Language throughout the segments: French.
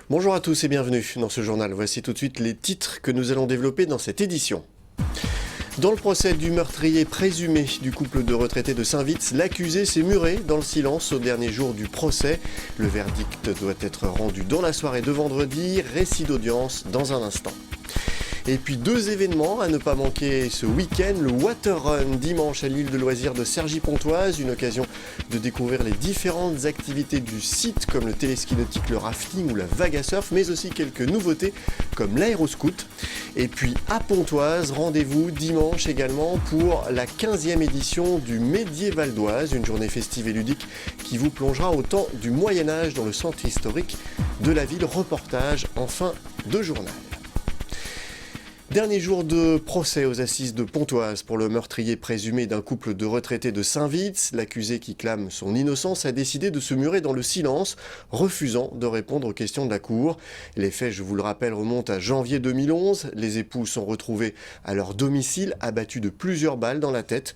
Bonjour à tous et bienvenue dans ce journal. Voici tout de suite les titres que nous allons développer dans cette édition. Dans le procès du meurtrier présumé du couple de retraités de Saint-Vith, l'accusé s'est muré dans le silence au dernier jour du procès. Le verdict doit être rendu dans la soirée de vendredi, récit d'audience dans un instant. Et puis deux événements à ne pas manquer ce week-end, le Water Run dimanche à l'île de loisirs de Cergy-Pontoise, une occasion de découvrir les différentes activités du site comme le téléski nautique, le rafting ou la vague à surf, mais aussi quelques nouveautés comme l'aéroscoot. Et puis à Pontoise, rendez-vous dimanche également pour la 15e édition du Médié Val d'Oise, une journée festive et ludique qui vous plongera au temps du Moyen-Âge dans le centre historique de la ville. Reportage en fin de journal. Dernier jour de procès aux assises de Pontoise pour le meurtrier présumé d'un couple de retraités de Saint-Vith. L'accusé qui clame son innocence a décidé de se murer dans le silence, refusant de répondre aux questions de la cour. Les faits, je vous le rappelle, remontent à janvier 2011. Les époux sont retrouvés à leur domicile, abattus de plusieurs balles dans la tête.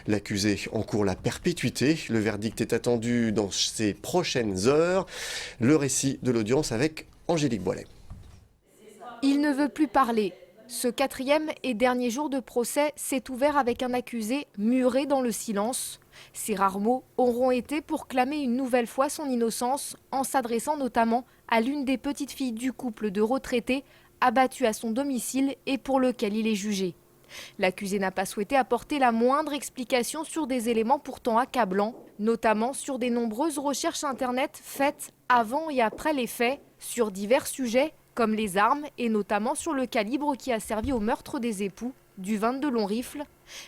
L'accusé encourt la perpétuité. Le verdict est attendu dans ces prochaines heures. Le récit de l'audience avec Angélique Boilet. Il ne veut plus parler. Ce quatrième et dernier jour de procès s'est ouvert avec un accusé muré dans le silence. Ces rares mots auront été pour clamer une nouvelle fois son innocence en s'adressant notamment à l'une des petites filles du couple de retraités abattu à son domicile et pour lequel il est jugé. L'accusé n'a pas souhaité apporter la moindre explication sur des éléments pourtant accablants, notamment sur des nombreuses recherches internet faites avant et après les faits sur divers sujets comme les armes et notamment sur le calibre qui a servi au meurtre des époux, du 22 long rifle,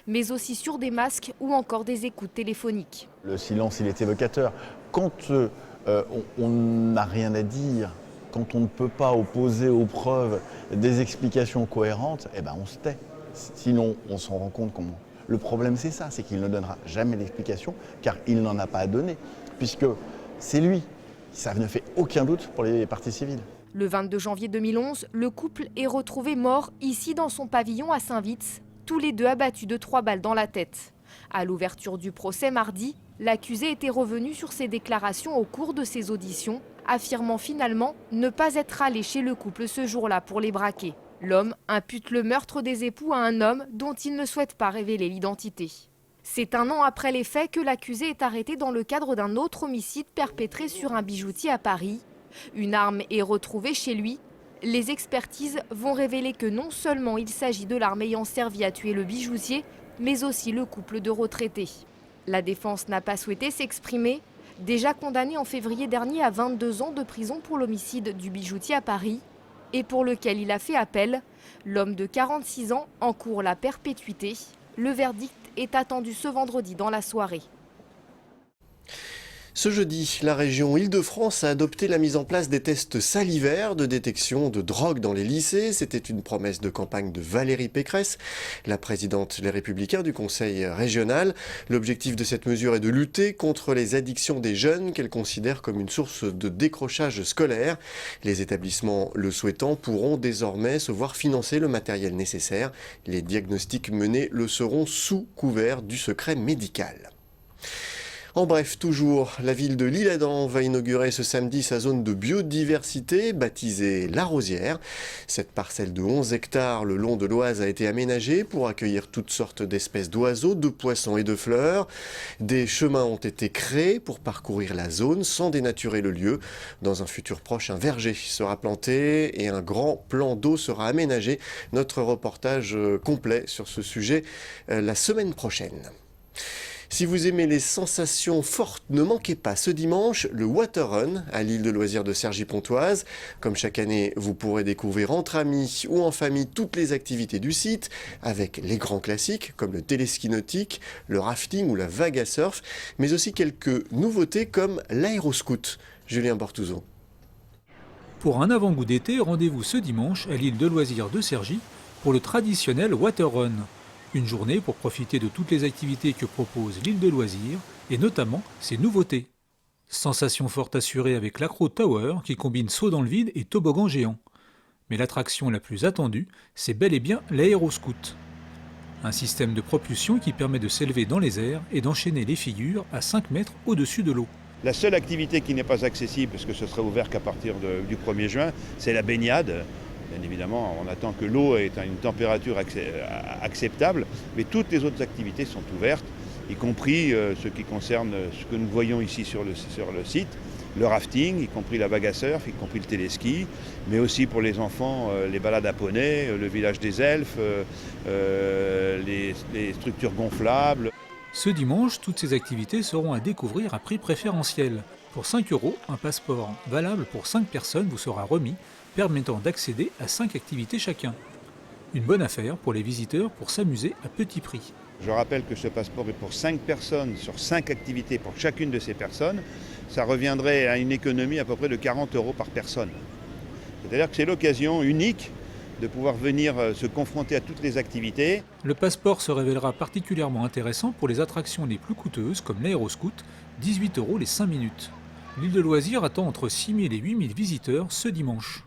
mais aussi sur des masques ou encore des écoutes téléphoniques. Le silence, il est évocateur. Quand on n'a rien à dire, quand on ne peut pas opposer aux preuves des explications cohérentes, eh ben on se tait. Sinon, on s'en rend compte comment. Le problème, c'est ça, c'est qu'il ne donnera jamais d'explication, car il n'en a pas à donner, puisque c'est lui. Ça ne fait aucun doute pour les parties civiles. Le 22 janvier 2011, le couple est retrouvé mort ici dans son pavillon à Saint-Vith, tous les deux abattus de 3 balles dans la tête. À l'ouverture du procès mardi, l'accusé était revenu sur ses déclarations au cours de ses auditions, affirmant finalement ne pas être allé chez le couple ce jour-là pour les braquer. L'homme impute le meurtre des époux à un homme dont il ne souhaite pas révéler l'identité. C'est un an après les faits que l'accusé est arrêté dans le cadre d'un autre homicide perpétré sur un bijoutier à Paris. Une arme est retrouvée chez lui. Les expertises vont révéler que non seulement il s'agit de l'arme ayant servi à tuer le bijoutier, mais aussi le couple de retraités. La défense n'a pas souhaité s'exprimer. Déjà condamné en février dernier à 22 ans de prison pour l'homicide du bijoutier à Paris, et pour lequel il a fait appel, l'homme de 46 ans encourt la perpétuité. Le verdict est attendu ce vendredi dans la soirée. Ce jeudi, la région Île-de-France a adopté la mise en place des tests salivaires de détection de drogue dans les lycées. C'était une promesse de campagne de Valérie Pécresse, la présidente Les Républicains du Conseil régional. L'objectif de cette mesure est de lutter contre les addictions des jeunes qu'elle considère comme une source de décrochage scolaire. Les établissements le souhaitant pourront désormais se voir financer le matériel nécessaire. Les diagnostics menés le seront sous couvert du secret médical. En bref, toujours, la ville de l'Isle-Adam va inaugurer ce samedi sa zone de biodiversité, baptisée La Rosière. Cette parcelle de 11 hectares le long de l'Oise a été aménagée pour accueillir toutes sortes d'espèces d'oiseaux, de poissons et de fleurs. Des chemins ont été créés pour parcourir la zone sans dénaturer le lieu. Dans un futur proche, un verger sera planté et un grand plan d'eau sera aménagé. Notre reportage complet sur ce sujet la semaine prochaine. Si vous aimez les sensations fortes, ne manquez pas ce dimanche le Water Run à l'île de loisirs de Cergy-Pontoise. Comme chaque année, vous pourrez découvrir entre amis ou en famille toutes les activités du site, avec les grands classiques comme le téléski nautique, le rafting ou la vague à surf, mais aussi quelques nouveautés comme l'aéroscoot. Julien Bortouzo. Pour un avant-goût d'été, rendez-vous ce dimanche à l'île de loisirs de Cergy pour le traditionnel Water Run. Une journée pour profiter de toutes les activités que propose l'île de loisirs et notamment ses nouveautés. Sensation forte assurée avec l'Acro Tower qui combine saut dans le vide et toboggan géant. Mais l'attraction la plus attendue, c'est bel et bien l'aéroscoot. Un système de propulsion qui permet de s'élever dans les airs et d'enchaîner les figures à 5 mètres au-dessus de l'eau. La seule activité qui n'est pas accessible, parce que ce sera ouvert qu'à partir du 1er juin, c'est la baignade. Bien évidemment, on attend que l'eau ait une température acceptable, mais toutes les autres activités sont ouvertes, y compris ce qui concerne ce que nous voyons ici sur le site, le rafting, y compris la vague à surf, y compris le téléski, mais aussi pour les enfants, les balades à poney, le village des elfes, les structures gonflables. Ce dimanche, toutes ces activités seront à découvrir à prix préférentiel. Pour 5 €, un passeport valable pour 5 personnes vous sera remis, permettant d'accéder à 5 activités chacun. Une bonne affaire pour les visiteurs pour s'amuser à petit prix. Je rappelle que ce passeport est pour 5 personnes sur 5 activités pour chacune de ces personnes. Ça reviendrait à une économie à peu près de 40 € par personne. C'est-à-dire que c'est l'occasion unique de pouvoir venir se confronter à toutes les activités. Le passeport se révélera particulièrement intéressant pour les attractions les plus coûteuses comme l'aéroscoot, 18 € les 5 minutes. L'île de loisirs attend entre 6 000 et 8 000 visiteurs ce dimanche.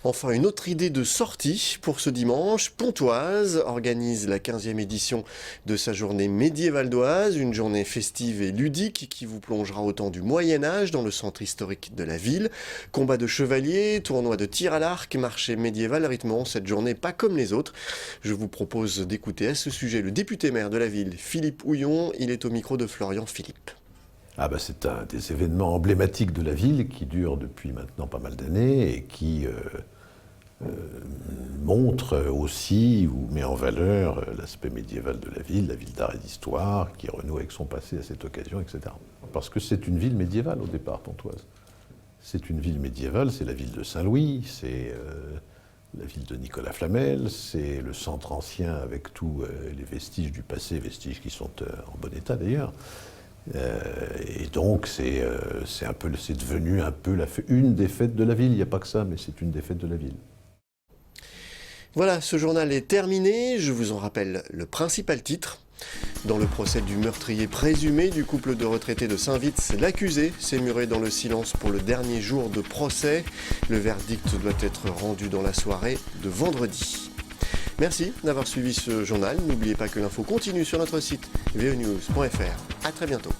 Enfin, une autre idée de sortie pour ce dimanche. Pontoise organise la 15e édition de sa journée médiévaldoise, une journée festive et ludique qui vous plongera au temps du Moyen-Âge dans le centre historique de la ville. Combat de chevaliers, tournoi de tir à l'arc, marché médiéval rythmeront cette journée pas comme les autres. Je vous propose d'écouter à ce sujet le député-maire de la ville, Philippe Houillon. Il est au micro de Florian Philippe. C'est un des événements emblématiques de la ville qui dure depuis maintenant pas mal d'années et qui montre aussi ou met en valeur l'aspect médiéval de la ville d'art et d'histoire, qui renoue avec son passé à cette occasion, etc. Parce que c'est une ville médiévale au départ, Pontoise. C'est une ville médiévale, c'est la ville de Saint-Louis, c'est la ville de Nicolas Flamel, c'est le centre ancien avec tous les vestiges du passé, vestiges qui sont en bon état d'ailleurs. Et donc c'est devenu un peu une des fêtes de la ville. Il n'y a pas que ça, mais c'est une des fêtes de la ville. Voilà, ce journal est terminé. Je vous en rappelle le principal titre. Dans le procès du meurtrier présumé du couple de retraités de Saint-Vits, l'accusé s'est muré dans le silence pour le dernier jour de procès. Le verdict doit être rendu dans la soirée de vendredi. Merci d'avoir suivi ce journal. N'oubliez pas que l'info continue sur notre site veonews.fr. À très bientôt.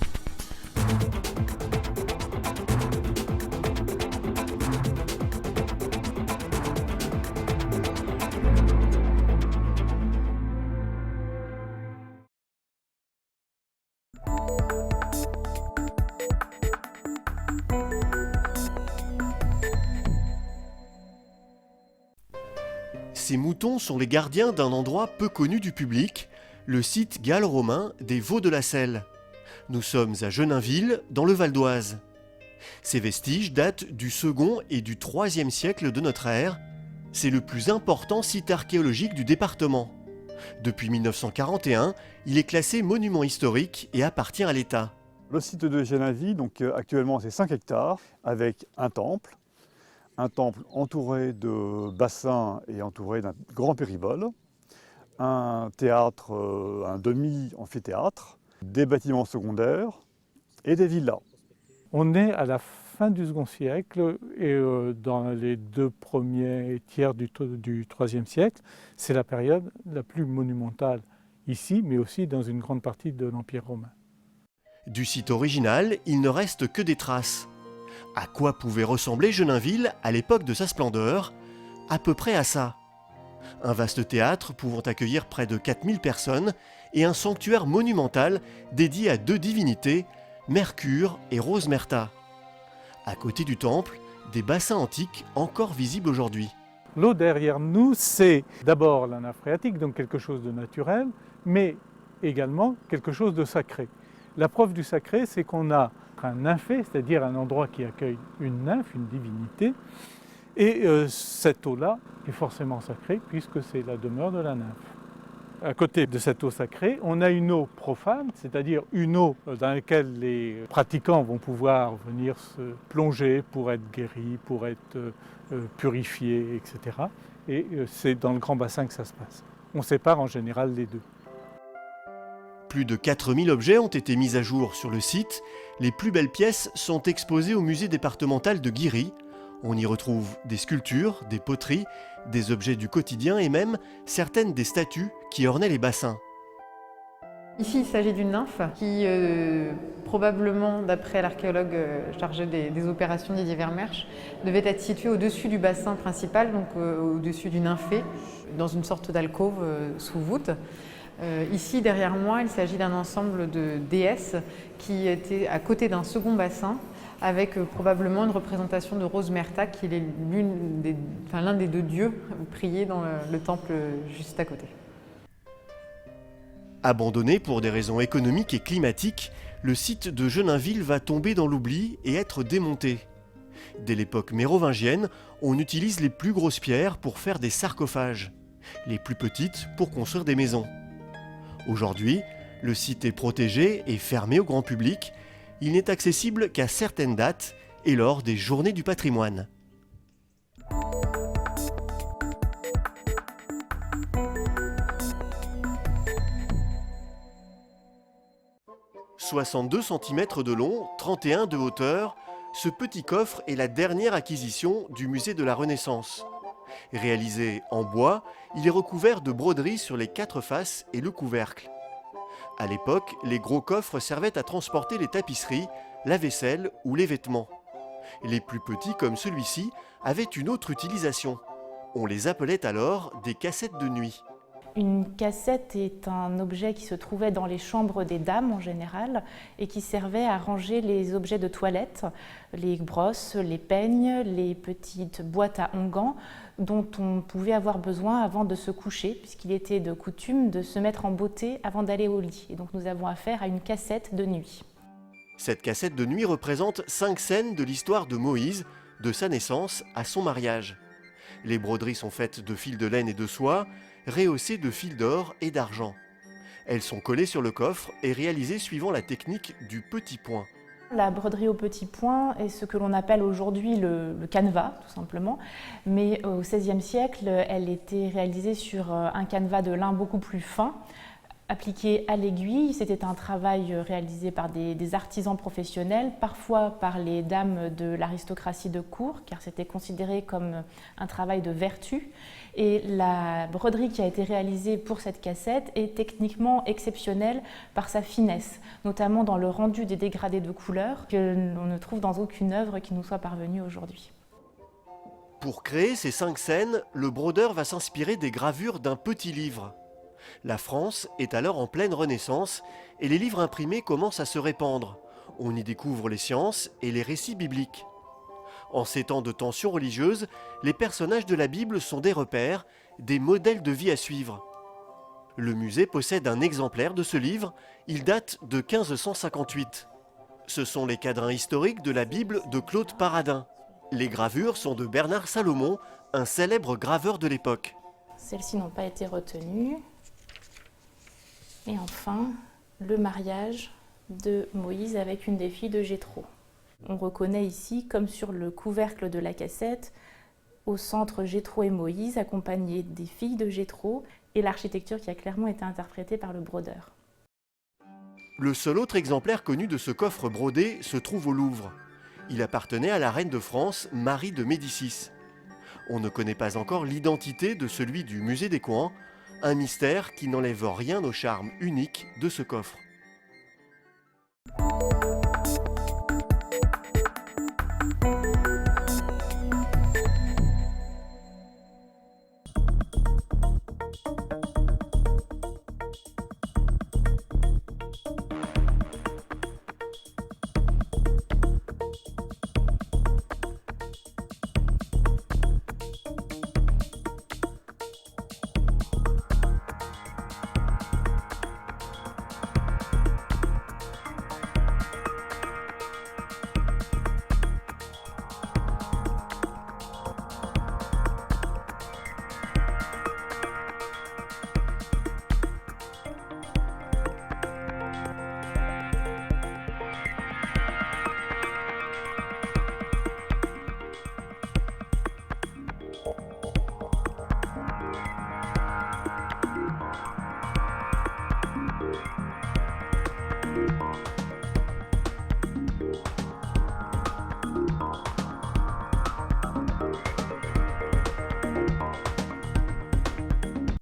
Ces moutons sont les gardiens d'un endroit peu connu du public, le site gallo-romain des Vaux de la Selle. Nous sommes à Genainville, dans le Val d'Oise. Ces vestiges datent du 2e et du 3e siècle de notre ère. C'est le plus important site archéologique du département. Depuis 1941, il est classé monument historique et appartient à l'État. Le site de Genainville, actuellement c'est 5 hectares, avec un temple entouré de bassins et entouré d'un grand périvole, un théâtre, un demi-amphithéâtre, des bâtiments secondaires et des villas. On est à la fin du second siècle et dans les 2 premiers tiers du IIIe siècle, c'est la période la plus monumentale ici, mais aussi dans une grande partie de l'Empire romain. Du site original, il ne reste que des traces. À quoi pouvait ressembler Genainville à l'époque de sa splendeur? À peu près à ça. Un vaste théâtre pouvant accueillir près de 4000 personnes et un sanctuaire monumental dédié à 2 divinités, Mercure et Rose Merta. À côté du temple, des bassins antiques encore visibles aujourd'hui. L'eau derrière nous, c'est d'abord la nappe phréatique, donc quelque chose de naturel, mais également quelque chose de sacré. La preuve du sacré, c'est qu'on a un nymphée, c'est-à-dire un endroit qui accueille une nymphe, une divinité, et cette eau-là est forcément sacrée puisque c'est la demeure de la nymphe. À côté de cette eau sacrée, on a une eau profane, c'est-à-dire une eau dans laquelle les pratiquants vont pouvoir venir se plonger pour être guéris, pour être purifiés, etc. Et c'est dans le grand bassin que ça se passe. On sépare en général les deux. Plus de 4000 objets ont été mis à jour sur le site. Les plus belles pièces sont exposées au musée départemental de Guiry. On y retrouve des sculptures, des poteries, des objets du quotidien et même certaines des statues qui ornaient les bassins. Ici, il s'agit d'une nymphe qui, probablement, d'après l'archéologue chargé des opérations Didier Vermersch, devait être située au-dessus du bassin principal, donc au-dessus du nymphée, dans une sorte d'alcôve sous voûte. Ici, derrière moi, il s'agit d'un ensemble de déesses qui étaient à côté d'un second bassin, avec probablement une représentation de Rose Merta, qui est l'un des deux dieux priés dans le temple juste à côté. Abandonné pour des raisons économiques et climatiques, le site de Genainville va tomber dans l'oubli et être démonté. Dès l'époque mérovingienne, on utilise les plus grosses pierres pour faire des sarcophages, les plus petites pour construire des maisons. Aujourd'hui, le site est protégé et fermé au grand public. Il n'est accessible qu'à certaines dates et lors des Journées du patrimoine. 62 cm de long, 31 de hauteur, ce petit coffre est la dernière acquisition du musée de la Renaissance. Réalisé en bois, il est recouvert de broderies sur les 4 faces et le couvercle. À l'époque, les gros coffres servaient à transporter les tapisseries, la vaisselle ou les vêtements. Les plus petits, comme celui-ci, avaient une autre utilisation. On les appelait alors des cassettes de nuit. Une cassette est un objet qui se trouvait dans les chambres des dames en général et qui servait à ranger les objets de toilette, les brosses, les peignes, les petites boîtes à onguents dont on pouvait avoir besoin avant de se coucher, puisqu'il était de coutume de se mettre en beauté avant d'aller au lit. Et donc nous avons affaire à une cassette de nuit. Cette cassette de nuit représente 5 scènes de l'histoire de Moïse, de sa naissance à son mariage. Les broderies sont faites de fils de laine et de soie, rehaussées de fils d'or et d'argent. Elles sont collées sur le coffre et réalisées suivant la technique du petit point. La broderie au petit point est ce que l'on appelle aujourd'hui le canevas, tout simplement. Mais au XVIe siècle, elle était réalisée sur un canevas de lin beaucoup plus fin, appliqué à l'aiguille. C'était un travail réalisé par des artisans professionnels, parfois par les dames de l'aristocratie de cour, car c'était considéré comme un travail de vertu. Et la broderie qui a été réalisée pour cette cassette est techniquement exceptionnelle par sa finesse, notamment dans le rendu des dégradés de couleurs que l'on ne trouve dans aucune œuvre qui nous soit parvenue aujourd'hui. Pour créer ces 5 scènes, le brodeur va s'inspirer des gravures d'un petit livre. La France est alors en pleine Renaissance et les livres imprimés commencent à se répandre. On y découvre les sciences et les récits bibliques. En ces temps de tension religieuse, les personnages de la Bible sont des repères, des modèles de vie à suivre. Le musée possède un exemplaire de ce livre, il date de 1558. Ce sont les quadrains historiques de la Bible de Claude Paradin. Les gravures sont de Bernard Salomon, un célèbre graveur de l'époque. Celles-ci n'ont pas été retenues. Et enfin, le mariage de Moïse avec une des filles de Jéthro. On reconnaît ici, comme sur le couvercle de la cassette, au centre Jéthro et Moïse, accompagnés des filles de Jéthro, et l'architecture qui a clairement été interprétée par le brodeur. Le seul autre exemplaire connu de ce coffre brodé se trouve au Louvre. Il appartenait à la reine de France, Marie de Médicis. On ne connaît pas encore l'identité de celui du musée des Coins, un mystère qui n'enlève rien au charme unique de ce coffre.